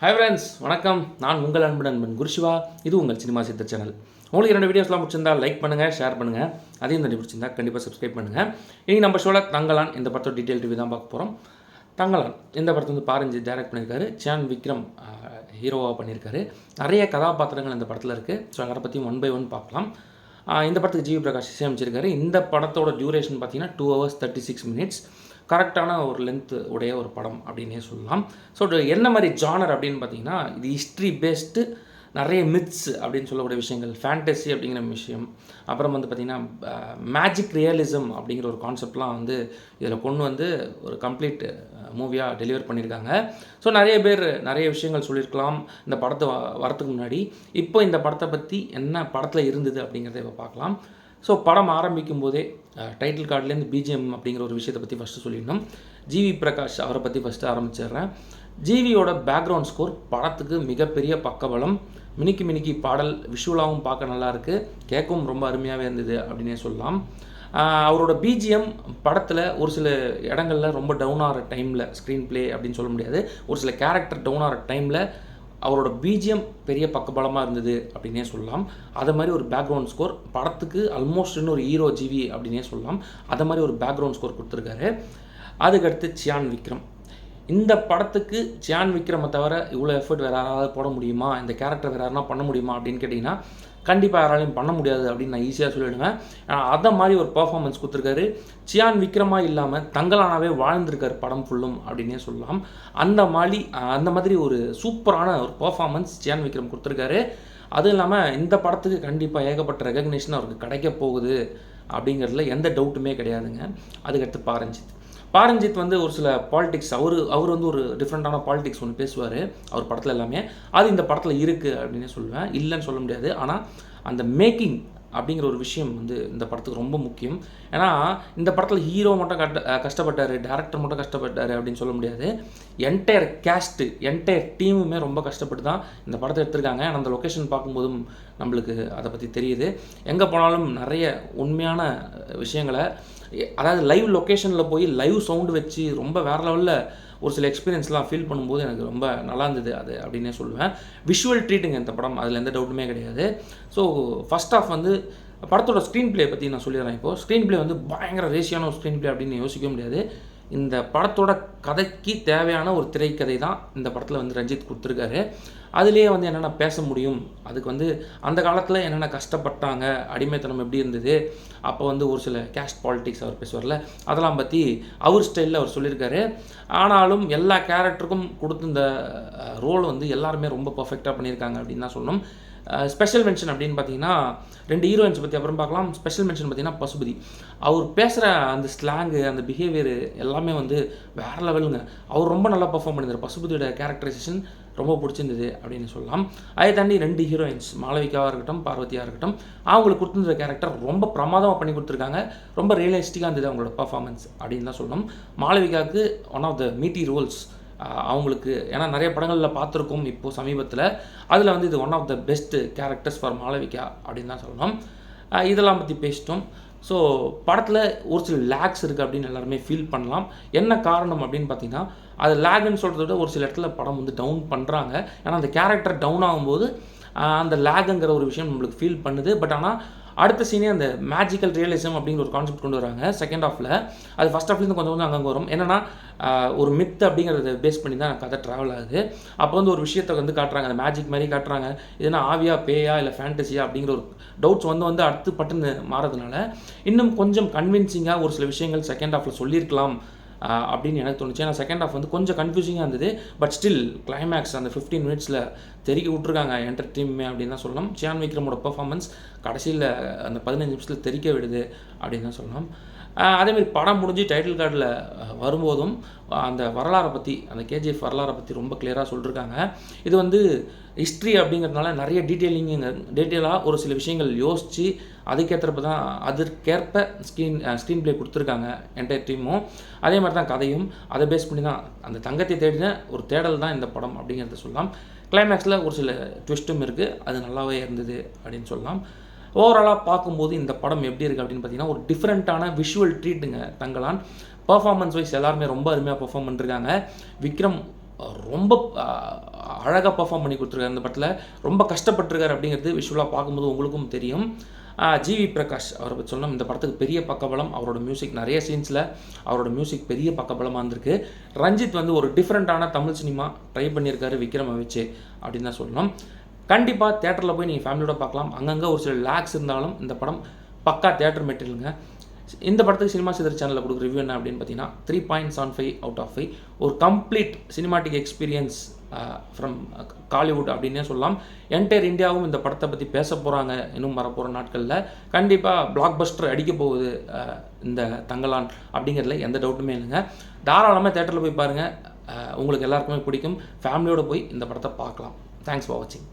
Hi friends, வணக்கம். நான் உங்கள் நண்பன் குருஷிவா. இது உங்கள் சினிமா சித்த சேனல். உங்களுக்கு 2 வீடியோஸ்லாம் பிடிச்சிருந்தா லைக் பண்ணுங்கள், ஷேர் பண்ணுங்கள். அதையும் தண்ணி பிடிச்சிருந்தா கண்டிப்பாக சப்ஸ்கிரைப் பண்ணுங்கள். இனி நம்ம ஷோவில் தங்கலான் இந்த படத்தோட டீட்டெயில் ரிவ்யூ தான் பார்க்க போகிறோம். தங்கலான் இந்த படத்தை வந்து பாரஞ்சித் டைரக்ட் பண்ணியிருக்காரு. சியான் விக்ரம் ஹீரோவாக பண்ணியிருக்காரு. நிறைய கதாபாத்திரங்கள் இந்த படத்தில் இருக்குது. ஸோ அதை பற்றி ஒன் பை ஒன் பார்க்கலாம். இந்த படத்துக்கு ஜிவி பிரகாஷ் இசையமைச்சிருக்காரு. இந்த படத்தோட டியூரேஷன் பார்த்தீங்கன்னா 2 hours 36 minutes. கரெக்டான ஒரு லென்த்து உடைய ஒரு படம் அப்படின்னே சொல்லலாம். ஸோ என்ன மாதிரி ஜானர் அப்படின்னு பார்த்தீங்கன்னா, இது ஹிஸ்ட்ரி பேஸ்டு நிறைய மித்ஸ் அப்படின்னு சொல்லக்கூடிய விஷயங்கள், ஃபேண்டசி அப்படிங்கிற விஷயம், அப்புறம் வந்து பார்த்திங்கன்னா மேஜிக் ரியலிசம் அப்படிங்கிற ஒரு கான்செப்ட்லாம் வந்து இதில் கொண்டு வந்து ஒரு கம்ப்ளீட் மூவியாக டெலிவர் பண்ணியிருக்காங்க. ஸோ நிறைய பேர் நிறைய விஷயங்கள் சொல்லியிருக்கலாம் இந்த படத்தை வரத்துக்கு முன்னாடி. இப்போ இந்த படத்தை பற்றி என்ன படத்தில் இருந்தது அப்படிங்கிறத இப்போ பார்க்கலாம். ஸோ படம் ஆரம்பிக்கும் போதே டைட்டில் கார்ட்லேருந்து பிஜிஎம் அப்படிங்கிற ஒரு விஷயத்தை பற்றி ஃபஸ்ட்டு சொல்லிடணும். ஜிவி பிரகாஷ் அவரை பற்றி ஃபஸ்ட்டு ஆரம்பிச்சிடுறேன். ஜிவியோட பேக்ரவுண்ட் ஸ்கோர் படத்துக்கு மிகப்பெரிய பக்கபலம். மினிக்கி பாடல் விஷுவலாகவும் பார்க்க நல்லாயிருக்கு, கேட்கவும் ரொம்ப அருமையாகவே இருந்தது அப்படின்னே சொல்லலாம். அவரோட பிஜிஎம் படத்தில் ஒரு சில இடங்களில் ரொம்ப டவுன் ஆகிற டைமில், ஸ்க்ரீன் ப்ளே அப்படின்னு சொல்ல முடியாது, ஒரு சில கேரக்டர் டவுன் ஆகிற டைமில் அவரோட பிஜிஎம் பெரிய பக்கபலமாக இருந்தது அப்படின்னே சொல்லலாம். அது மாதிரி ஒரு பேக்ரவுண்ட் ஸ்கோர் படத்துக்கு ஆல்மோஸ்ட் இன்னொரு ஹீரோ ஜிவி அப்படின்னே சொல்லலாம். அது மாதிரி ஒரு பேக்ரவுண்ட் ஸ்கோர் கொடுத்துருக்காரு. அதுக்கடுத்து சியான் விக்ரம். இந்த படத்துக்கு சியான் விக்ரமை தவிர இவ்வளோ எஃபர்ட் வேறு யாராவது போட முடியுமா, இந்த கேரக்டர் வேறு யாருனா பண்ண முடியுமா அப்படின்னு கேட்டிங்கன்னா கண்டிப்பாக யாராலையும் பண்ண முடியாது அப்படின்னு நான் ஈஸியாக சொல்லிவிடுவேன். அதை மாதிரி ஒரு பர்ஃபார்மன்ஸ் கொடுத்துருக்காரு. சியான் விக்ரமாக இல்லாமல் தங்கலானாவே வாழ்ந்திருக்கார் படம் ஃபுல்லும் அப்படின்னே சொல்லலாம். அந்த மாதிரி ஒரு சூப்பரான ஒரு பர்ஃபார்மன்ஸ் சியான் விக்ரம் கொடுத்துருக்காரு. அதுவும் இல்லாமல் இந்த படத்துக்கு கண்டிப்பாக ஏகப்பட்ட ரெகக்னேஷன் அவருக்கு கிடைக்க போகுது அப்படிங்கிறதுல எந்த டவுட்டுமே கிடையாதுங்க. அதுக்கடுத்து பாரஞ்சித் வந்து ஒரு சில பாலிடிக்ஸ், அவர் வந்து ஒரு டிஃப்ரெண்ட்டான பாலிடிக்ஸ் ஒன்று பேசுவார் அவர் படத்தில் எல்லாமே. அது இந்த படத்தில் இருக்குது அப்படின்னே சொல்லுவேன், இல்லைன்னு சொல்ல முடியாது. ஆனால் அந்த மேக்கிங் அப்படிங்கிற ஒரு விஷயம் வந்து இந்த படத்துக்கு ரொம்ப முக்கியம். ஏன்னா இந்த படத்தில் ஹீரோ மட்டும் கஷ்டப்பட்டார், டேரக்டர் மட்டும் கஷ்டப்பட்டார் அப்படின்னு சொல்ல முடியாது. என்டையர் கேஸ்ட்டு, என்டையர் டீமுமே ரொம்ப கஷ்டப்பட்டு தான் இந்த படத்தை எடுத்திருக்காங்க. ஆனால் அந்த லொக்கேஷன் பார்க்கும்போதும் நம்மளுக்கு அதை பற்றி தெரியுது. எங்கே போனாலும் நிறைய உண்மையான விஷயங்களை, அதாவது லைவ் லொக்கேஷனில் போய் லைவ் சவுண்டு வச்சு ரொம்ப வேறு லெவலில் ஒரு சில எக்ஸ்பீரியன்ஸ்லாம் ஃபீல் பண்ணும்போது எனக்கு ரொம்ப நல்லா இருந்தது அது அப்படின்னே சொல்லுவேன். விஷுவல் ட்ரீட்டுங்க இந்த படம், அதில் எந்த டவுட்டுமே கிடையாது. ஸோ ஃபஸ்ட் ஆஃப் வந்து படத்தோட ஸ்க்ரீன் ப்ளே பற்றி நான் சொல்லிடுறேன். இப்போது ஸ்க்ரீன் ப்ளே வந்து பயங்கர ரேஷியான ஒரு ஸ்க்ரீன் ப்ளே அப்படின்னு யோசிக்க முடியாது. இந்த படத்தோட கதைக்கு தேவையான ஒரு திரைக்கதை தான் இந்த படத்தில் வந்து ரஞ்சித் கொடுத்துருக்காரு. அதுலேயே வந்து என்னென்ன பேச முடியும், அதுக்கு வந்து அந்த காலத்தில் என்னென்ன கஷ்டப்பட்டாங்க, அடிமைத்தனம் எப்படி இருந்தது, அப்போ வந்து ஒரு சில கேஸ்ட் பாலிட்டிக்ஸ் அவர் பேசுவார்ல, அதெல்லாம் பற்றி அவர் ஸ்டைலில் அவர் சொல்லியிருக்காரு. ஆனாலும் எல்லா கேரக்டருக்கும் கொடுத்த இந்த ரோல் வந்து எல்லாருமே ரொம்ப பர்ஃபெக்டாக பண்ணியிருக்காங்க அப்படின்னு தான் சொல்லணும். ஸ்பெஷல் மென்ஷன் அப்படின்னு பார்த்தீங்கன்னா 2 ஹீரோயின்ஸ் பற்றி அப்புறம் பார்க்கலாம். ஸ்பெஷல் மென்ஷன் பார்த்தீங்கன்னா பசுபதி. அவர் பேசுகிற அந்த ஸ்லாங்கு, அந்த பிஹேவியர் எல்லாமே வந்து வேறு லெவலுங்க. அவர் ரொம்ப நல்லா பர்ஃபார்ம் பண்ணியிருந்தார். பசுபதியோட கேரக்டரைசேஷன் ரொம்ப பிடிச்சிருந்தது அப்படின்னு சொல்லலாம். அதை தாண்டி 2 ஹீரோயின்ஸ், மாளவிகாவாக இருக்கட்டும், பார்வதியாக இருக்கட்டும், அவங்களுக்கு கொடுத்துருந்த கேரக்டர் ரொம்ப பிரமாதமாக பண்ணி கொடுத்துருக்காங்க. ரொம்ப ரியலிஸ்டிக்காக இருந்தது அவங்களோட பர்ஃபார்மன்ஸ் அப்படின்னு தான் சொல்லணும். மாளவிகாவுக்கு ஒன் ஆஃப் த மீட்டி ரோல்ஸ் அவங்களுக்கு, ஏன்னா நிறைய படங்களில் பார்த்துருக்கோம் இப்போது சமீபத்தில். அதில் வந்து இது one of the best characters for Malavika அப்படின்னு தான் சொல்லணும். இதெல்லாம் பற்றி பேசிட்டோம். ஸோ படத்தில் ஒரு சில லேக்ஸ் இருக்குது அப்படின்னு எல்லாருமே ஃபீல் பண்ணலாம். என்ன காரணம் அப்படின்னு பார்த்தீங்கன்னா, அது லேக்னு சொல்கிறத விட ஒரு சில இடத்துல படம் வந்து டவுன் பண்ணுறாங்க. ஏன்னா அந்த கேரக்டர் டவுன் ஆகும்போது அந்த லேக்குங்கிற ஒரு விஷயம் நம்மளுக்கு ஃபீல் பண்ணுது. பட் ஆனால் அடுத்த சீனே அந்த மேஜிக்கல் ரியலிசம் அப்படிங்கிற ஒரு கான்செப்ட் கொண்டு வராங்க செகண்ட் ஹாஃபில். அது ஃபஸ்ட் ஹாஃப்லேருந்து கொஞ்சம் அங்கங்கே வரும். என்னென்னா ஒரு மித் அப்படிங்கிறத பேஸ் பண்ணி தான் கதை ட்ராவல் ஆகுது. அப்போ வந்து ஒரு விஷயத்தை வந்து காட்டுறாங்க, அந்த மேஜிக் மாதிரி காட்டுறாங்க. இதுனா ஆவியா, பேயா, இல்லை ஃபேண்டசியா அப்படிங்கிற ஒரு டவுட்ஸ் வந்து அடுத்து பட்டுன்னு மாறதுனால இன்னும் கொஞ்சம் கன்வின்சிங்காக ஒரு சில விஷயங்கள் செகண்ட் ஹாஃபில் சொல்லியிருக்கலாம் அப்படின்னு எனக்கு தோணுச்சு. ஏன்னா செகண்ட் ஹாஃப் வந்து கொஞ்சம் கன்ஃபியூசிங்காக இருந்தது. பட் ஸ்டில் கிளைமேக்ஸ் அந்த 15 minutesல தெருக்கி விட்ருக்காங்க என்டர் டீமே அப்படின்னு தான் சொல்லணும். சியான் விக்ரமோட பர்ஃபார்மன்ஸ் கடைசியில் அந்த 15 நிமிஷத்தில் தெறிக்க விடுது அப்படின்னு தான் சொல்லணும். அதேமாதிரி படம் முடிஞ்சு டைட்டில் கார்டில் வரும்போதும் அந்த வரலாறை பற்றி, அந்த கேஜிஎஃப் வரலாறை பற்றி ரொம்ப கிளியராக சொல்லியிருக்காங்க. இது வந்து ஹிஸ்ட்ரி அப்படிங்கிறதுனால நிறைய டீட்டெயிலாக ஒரு சில விஷயங்கள் யோசித்து அதற்கேற்ப ஸ்க்ரீன் ப்ளே கொடுத்துருக்காங்க என்டையர் டீமும். அதே மாதிரி தான் கதையும் அதை பேஸ் பண்ணி தான் அந்த தங்கத்தை தேடின ஒரு தேடல் தான் இந்த படம் அப்படிங்கிறத சொல்லலாம். கிளைமேக்ஸில் ஒரு சில ட்விஸ்ட்டும் இருக்குது, அது நல்லாவே இருந்தது அப்படின்னு சொல்லலாம். ஓவராலாக பார்க்கும்போது இந்த படம் எப்படி இருக்குது அப்படின்னு பார்த்தீங்கன்னா, ஒரு டிஃப்ரெண்ட்டான விஷுவல் ட்ரீட்டுங்க தங்கலான். பர்ஃபார்மன்ஸ் வைஸ் எல்லாருமே ரொம்ப அருமையாக பர்ஃபார்ம் பண்ணிருக்காங்க. விக்ரம் ரொம்ப அழகாக பர்ஃபார்ம் பண்ணி கொடுத்துருக்காரு. அந்த படத்தில் ரொம்ப கஷ்டப்பட்டிருக்காரு அப்படிங்கிறது விஷுவலாக பார்க்கும்போது உங்களுக்கும் தெரியும். ஜிவி பிரகாஷ் அவரை பற்றி சொல்லணும். இந்த படத்துக்கு பெரிய பக்கபலம் அவரோட மியூசிக். நிறைய சீன்ஸில் அவரோட மியூசிக் பெரிய பக்கபலமாக இருந்திருக்கு. ரஞ்சித் வந்து ஒரு டிஃப்ரெண்ட்டான தமிழ் சினிமா ட்ரை பண்ணியிருக்காரு விக்ரமை வச்சு அப்படின்னு தான் சொல்லணும். கண்டிப்பாக தேட்டரில் போய் நீங்கள் ஃபேமிலியோட பார்க்கலாம். அங்கங்கே ஒரு சில லேக்ஸ் இருந்தாலும் இந்த படம் பக்கா தேட்டர் மெட்டீரியலுங்க. இந்த படத்துக்கு சினிமா சிதர் சேனலில் கொடுக்குற ரிவ்யூ என்ன அப்படின்னு பார்த்தீங்கன்னா 3.75 அவுட் ஆஃப் 5. ஒரு complete cinematic experience from Kollywood அப்படின்னே சொல்லலாம். என்டையர் இந்தியாவும் இந்த படத்தை பற்றி பேச போகிறாங்க இன்னும் வரப்போகிற நாட்களில். கண்டிப்பாக பிளாக் பஸ்டர் அடிக்க போகுது இந்த தங்கலான் அப்படிங்கிறதுல எந்த டவுட்டுமே இல்லைங்க. தாராளமாக தேட்டரில் போய் பாருங்கள். உங்களுக்கு எல்லாருக்குமே பிடிக்கும். ஃபேமிலியோடு போய் இந்த படத்தை பார்க்கலாம். தேங்க்ஸ் ஃபார் வாட்சிங்.